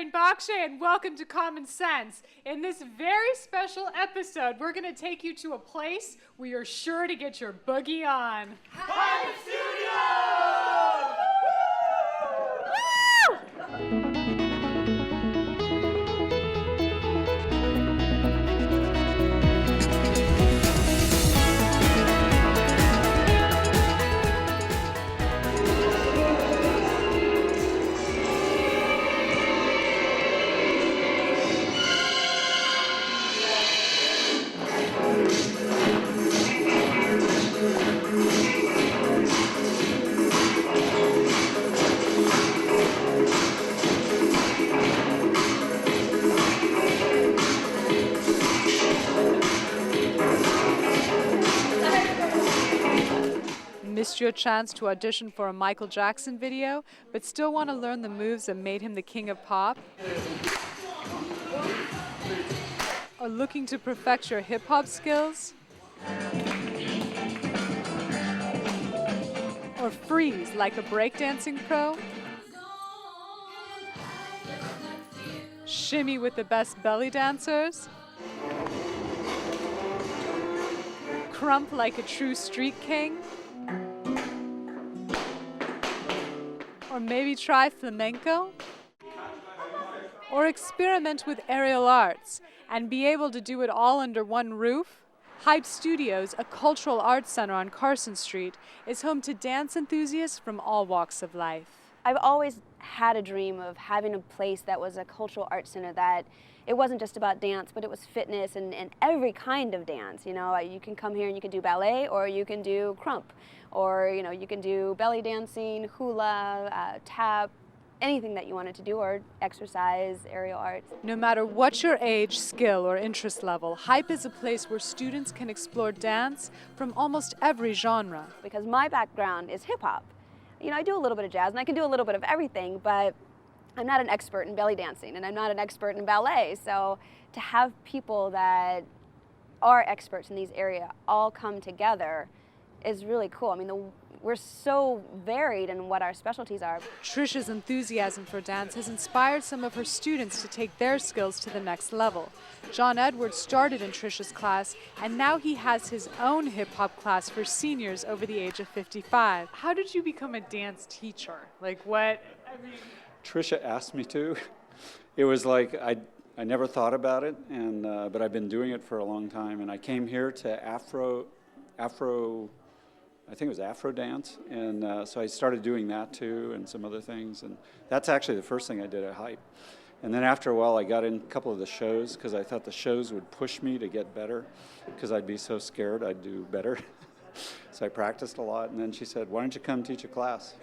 and Bakshay, and welcome to Common Sense. In this very special episode, we're going to take you to a place where you're sure to get your boogie on. Hype Studio! Missed your chance to audition for a Michael Jackson video, but still want to learn the moves that made him the king of pop? Or looking to perfect your hip-hop skills? Or freeze like a breakdancing pro? Shimmy with the best belly dancers? Crump like a true street king? Or maybe try flamenco? Or experiment with aerial arts and be able to do it all under one roof? Hype Studios, a cultural arts center on Carson Street, is home to dance enthusiasts from all walks of life. I've always had a dream of having a place that was a cultural arts center that it wasn't just about dance, but it was fitness and every kind of dance. You know, you can come here and you can do ballet, or you can do crump, or you can do belly dancing, hula, tap, anything that you wanted to do, or exercise, aerial arts. No matter what your age, skill, or interest level, Hype is a place where students can explore dance from almost every genre. Because my background is hip hop. You know, I do a little bit of jazz and I can do a little bit of everything, but I'm not an expert in belly dancing and I'm not an expert in ballet. So to have people that are experts in these areas all come together is really cool. I mean, we're so varied in what our specialties are. Trisha's enthusiasm for dance has inspired some of her students to take their skills to the next level. John Edwards started in Trisha's class, and now he has his own hip-hop class for seniors over the age of 55. How did you become a dance teacher? Like what? Trisha asked me to. It was like I never thought about it, and but I've been doing it for a long time. And I came here to Afro, I think it was Afro dance, and so I started doing that too, and some other things. And that's actually the first thing I did at Hype. And then after a while, I got in a couple of the shows because I thought the shows would push me to get better, because I'd be so scared I'd do better. So I practiced a lot, and then she said, "Why don't you come teach a class?"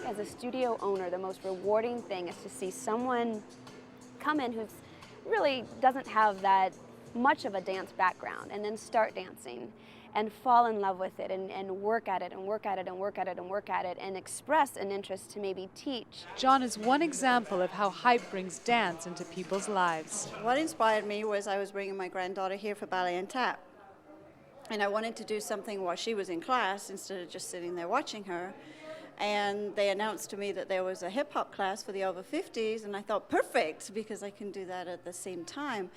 As a studio owner, the most rewarding thing is to see someone come in who really doesn't have that much of a dance background and then start dancing and fall in love with it and work at it and work at it and work at it and work at it and express an interest to maybe teach. John is one example of how Hype brings dance into people's lives. What inspired me was I was bringing my granddaughter here for ballet and tap. And I wanted to do something while she was in class instead of just sitting there watching her. And they announced to me that there was a hip-hop class for the over 50s, and I thought, perfect, because I can do that at the same time.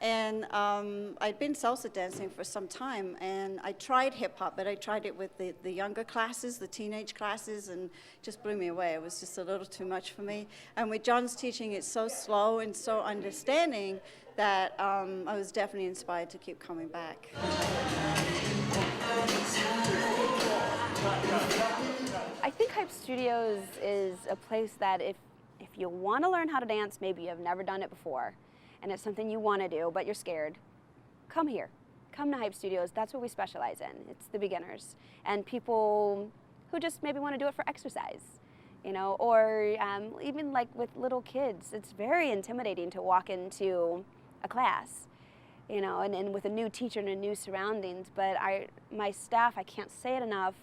And I'd been salsa dancing for some time, and I tried hip-hop, but I tried it with the younger classes, the teenage classes, and just blew me away. It was just a little too much for me. And with John's teaching, it's so slow and so understanding that I was definitely inspired to keep coming back. I think Hype Studios is a place that if you want to learn how to dance, maybe you have never done it before, and it's something you want to do, but you're scared, come here. Come to Hype Studios. That's what we specialize in. It's the beginners and people who just maybe want to do it for exercise, or even like with little kids. It's very intimidating to walk into a class, and with a new teacher and a new surroundings. But my staff, I can't say it enough,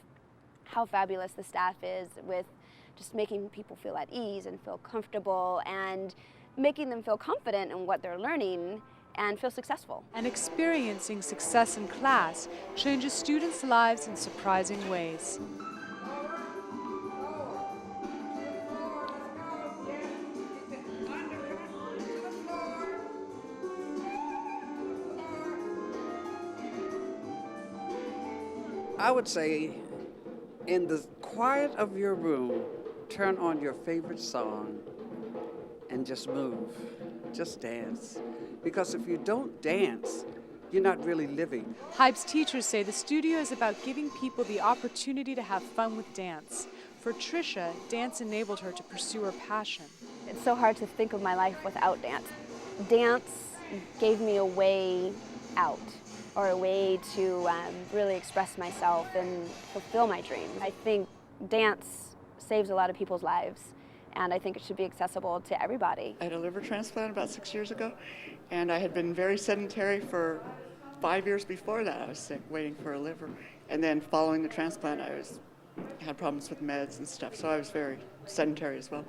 how fabulous the staff is with just making people feel at ease and feel comfortable and making them feel confident in what they're learning and feel successful. And experiencing success in class changes students' lives in surprising ways. I would say, in the quiet of your room, turn on your favorite song and just move. Just dance. Because if you don't dance, you're not really living. Hype's teachers say the studio is about giving people the opportunity to have fun with dance. For Trisha, dance enabled her to pursue her passion. It's so hard to think of my life without dance. Dance gave me a way out, or a way to really express myself and fulfill my dreams. I think dance saves a lot of people's lives, and I think it should be accessible to everybody. I had a liver transplant about 6 years ago, and I had been very sedentary for 5 years before that. I was sick, waiting for a liver. And then following the transplant, had problems with meds and stuff, so I was very sedentary as well.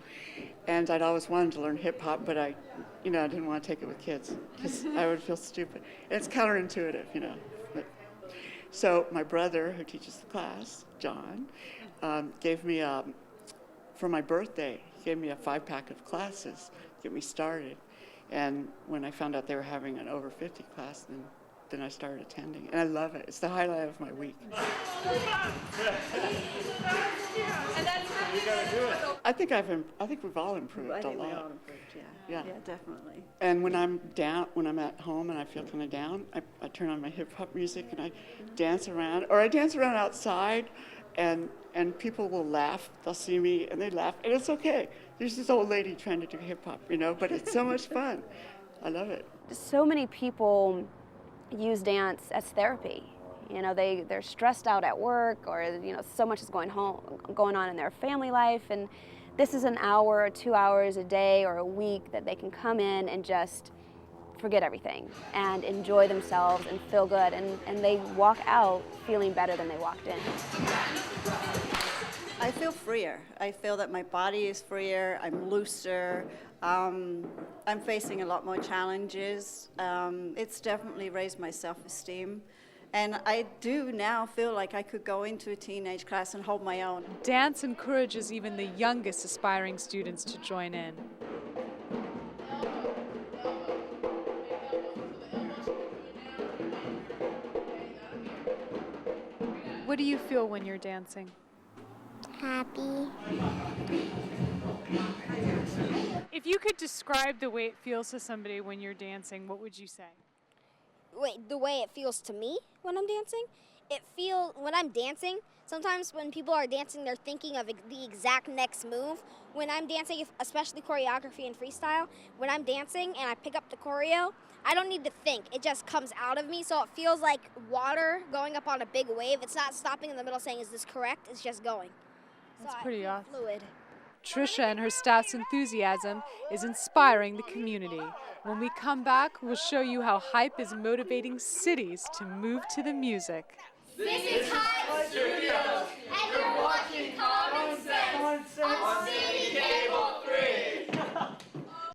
And I'd always wanted to learn hip hop, but I didn't want to take it with kids because I would feel stupid. And it's counterintuitive, So my brother, who teaches the class, John, gave me, for my birthday, he gave me a 5-pack of classes to get me started. And when I found out they were having an over 50 class, then I started attending, and I love it. It's the highlight of my week. I think we've all improved a lot. I think we all improved, yeah, definitely. And when I'm at home and I feel kind of down, I turn on my hip hop music and I dance around, or I dance around outside, and people will laugh. They'll see me and they laugh, and it's okay. There's this old lady trying to do hip hop, but it's so much fun. I love it. So many people use dance as therapy. They're stressed out at work, or so much is going on in their family life, and this is an hour or 2 hours a day or a week that they can come in and just forget everything and enjoy themselves and feel good, and they walk out feeling better than they walked in. I feel freer. I feel that my body is freer. I'm looser. I'm facing a lot more challenges. It's definitely raised my self-esteem. And I do now feel like I could go into a teenage class and hold my own. Dance encourages even the youngest aspiring students to join in. What do you feel when you're dancing? Happy. If you could describe the way it feels to somebody when you're dancing, what would you say? Wait, the way it feels to me when I'm dancing? When I'm dancing, sometimes when people are dancing, they're thinking of the exact next move. When I'm dancing, especially choreography and freestyle, when I'm dancing and I pick up the choreo, I don't need to think. It just comes out of me, so it feels like water going up on a big wave. It's not stopping in the middle saying, is this correct? It's just going. That's pretty awesome. Fluid. Trisha and her staff's enthusiasm is inspiring the community. When we come back, we'll show you how Hype is motivating cities to move to the music. This is Hype Studios, and you're watching Common Sense on